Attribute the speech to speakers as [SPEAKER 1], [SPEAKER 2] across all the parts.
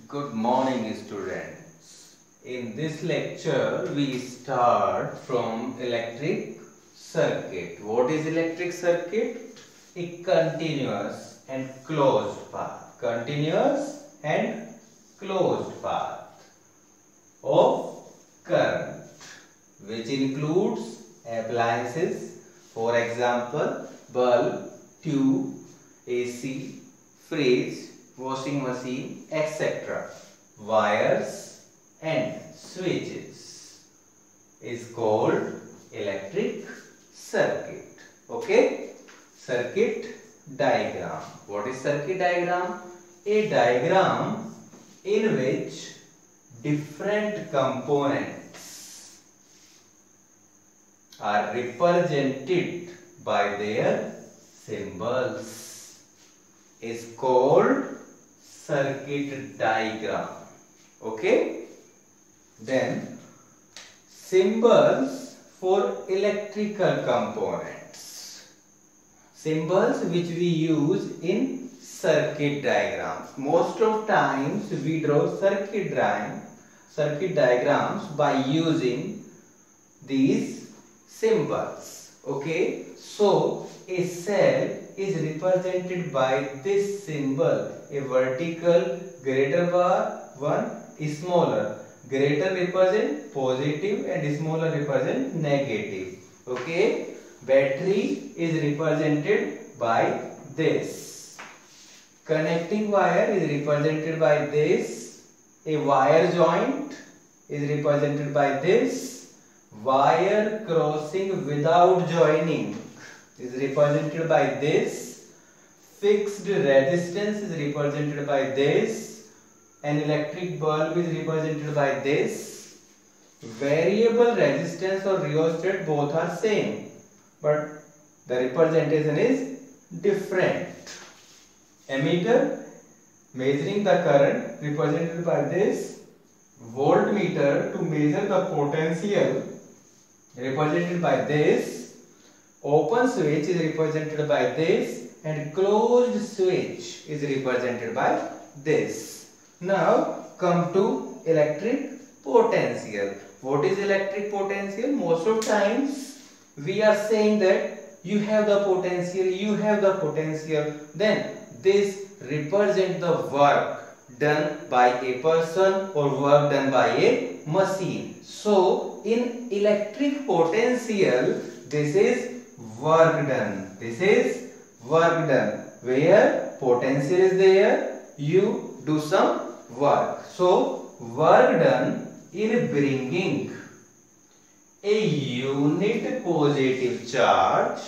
[SPEAKER 1] Good morning, students. In this lecture, we start from electric circuit. What is electric circuit? A continuous and closed path. Continuous and closed path of current, which includes appliances, for example, bulb, tube, AC, fridge, washing machine, etc. Wires and switches is called electric circuit. Okay? Circuit diagram. What is circuit diagram? A diagram in which different components are represented by their symbols is called circuit diagram. Okay? Then symbols for electrical components. Symbols which we use in circuit diagrams. Most of times we draw circuit diagrams by using these symbols. Okay? So a cell is represented by this symbol, a vertical greater bar, one smaller. Greater represent positive and smaller represent negative. Okay? Battery is represented by this. Connecting wire is represented by this. A wire joint is represented by this. Wire crossing without joining is represented by this. Fixed resistance is represented by this. An electric bulb is represented by this. Variable resistance or rheostat both are same, but the representation is different. Ammeter measuring the current represented by this. Voltmeter to measure the potential represented by this. Open switch is represented by this and closed switch is represented by this. Now come to electric potential. What is electric potential? Most of times we are saying that you have the potential, then this represents the work done by a person or work done by a machine. So in electric potential, this is work done. This is work done. Where potential is there, you do some work. So work done in bringing a unit positive charge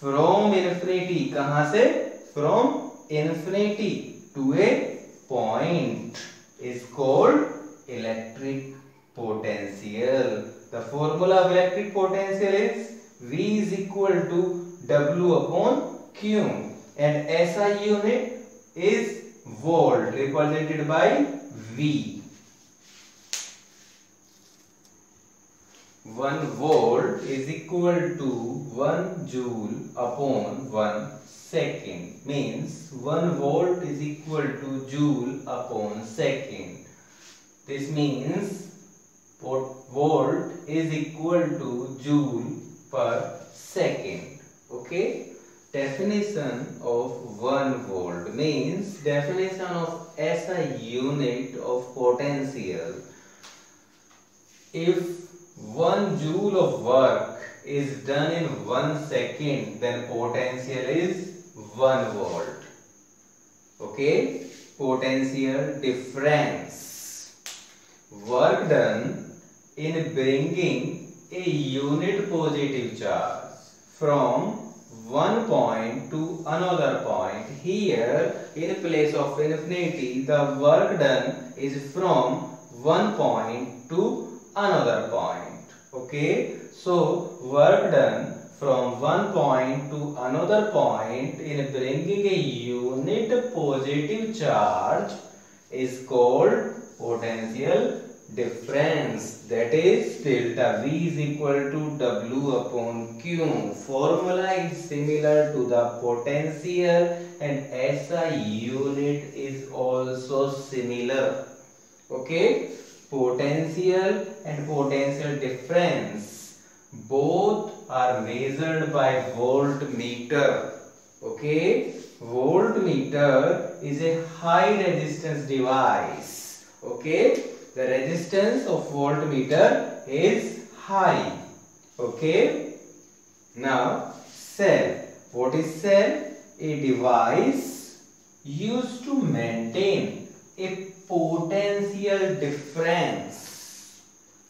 [SPEAKER 1] from infinity. कहाँ से? From infinity to a point is called electric potential. The formula of electric potential is V is equal to W upon Q, and SI unit is volt represented by V. 1 volt is equal to 1 joule upon 1 second. Means 1 volt is equal to joule upon second. This means volt is equal to joule per second. Okay? Definition of 1 volt means definition of SI unit of potential. If 1 joule of work is done in 1 second, then potential is 1 volt. Okay? Potential difference. Work done in bringing a unit positive charge from one point to another point. Here, in place of infinity, the work done is from one point to another point. Okay? So, work done from one point to another point in bringing a unit positive charge is called potential difference. that is delta V is equal to W upon Q. Formula is similar to the potential and SI unit is also similar. Okay, potential and potential difference both are measured by voltmeter. Okay, voltmeter is a high resistance device. Okay, the resistance of voltmeter is high. Okay, now cell. What is cell? A device used to maintain a potential difference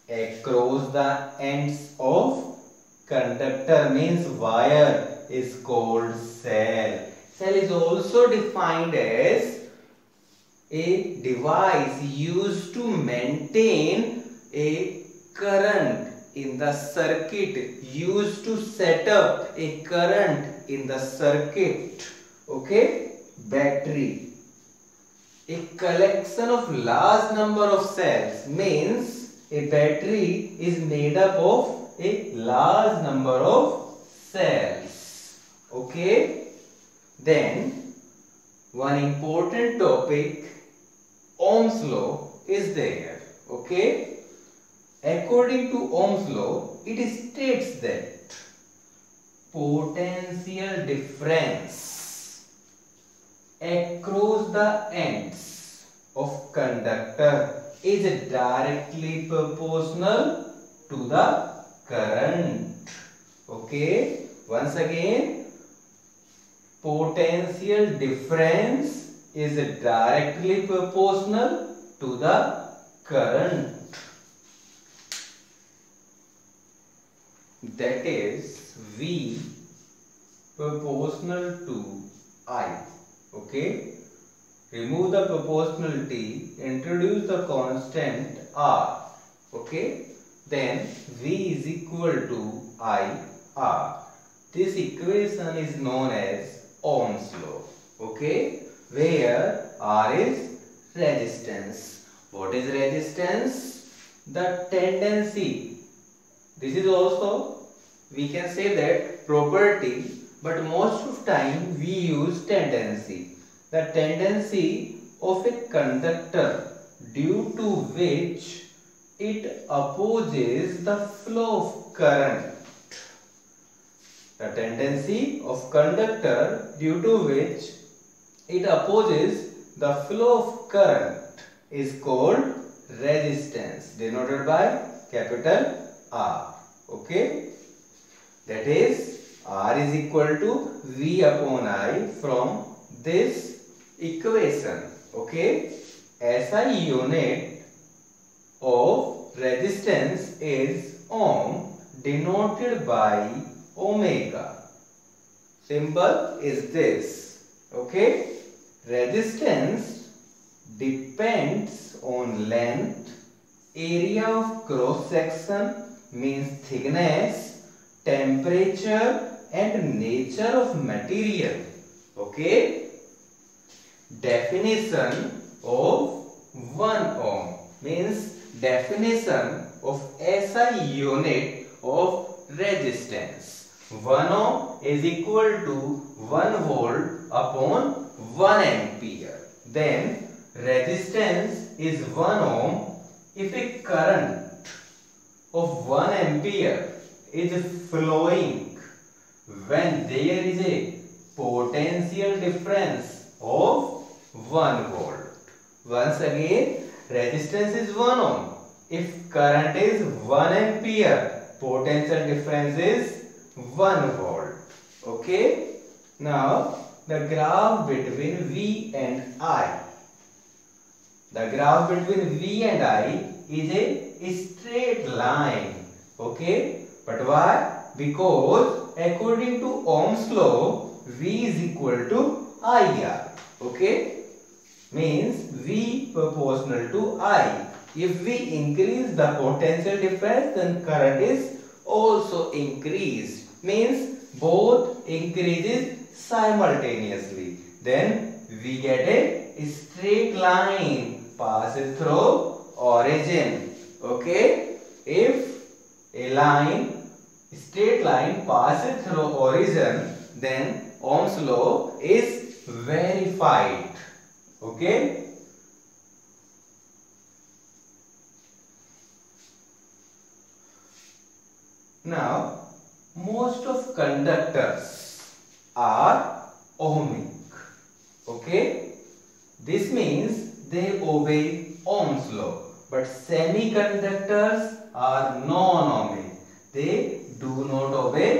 [SPEAKER 1] across the ends of conductor, means wire, is called cell. Cell is also defined as a device used to maintain a current in the circuit, used to set up a current in the circuit. Okay, battery. A collection of large number of cells, means a battery is made up of a large number of cells. Okay, then one important topic, Ohm's law, is there. Okay, according to Ohm's law, it states that potential difference across the ends of conductor is directly proportional to the current. Okay, once again, potential difference is directly proportional to the current. That is V proportional to I. Okay, remove the proportionality, introduce the constant R. Okay, then V is equal to I R. This equation is known as Ohm's law. Okay, where R is resistance. What is resistance? The tendency. This is also, we can say that, property, but most of time we use tendency. The tendency of a conductor due to which it opposes the flow of current. The tendency of conductor due to which it opposes the flow of current is called resistance, denoted by capital R. Okay, that is R is equal to V upon I from this equation. Okay, SI unit of resistance is ohm, denoted by omega. Symbol is this. Okay, resistance depends on length, area of cross section, means thickness, temperature and nature of material. Okay, definition of 1 ohm, means definition of SI unit of resistance. 1 ohm is equal to 1 volt upon 1 ampere. Then resistance is 1 ohm if a current of 1 ampere is flowing when there is a potential difference of 1 volt. Once again, resistance is 1 ohm. If current is 1 ampere, potential difference is 1 volt. Okay. Now, the graph between V and I. The graph between V and I is a straight line. Okay. But why? Because according to Ohm's law, V is equal to IR. Okay, means V proportional to I. If we increase the potential difference, then current is also increased. Means both increases simultaneously. Then we get a straight line passes through origin. Okay, if a line, straight line passes through origin, then Ohm's law is verified. Okay. Now, most of conductors are ohmic. Okay. This means they obey Ohm's law. But semiconductors are non-ohmic. They do not obey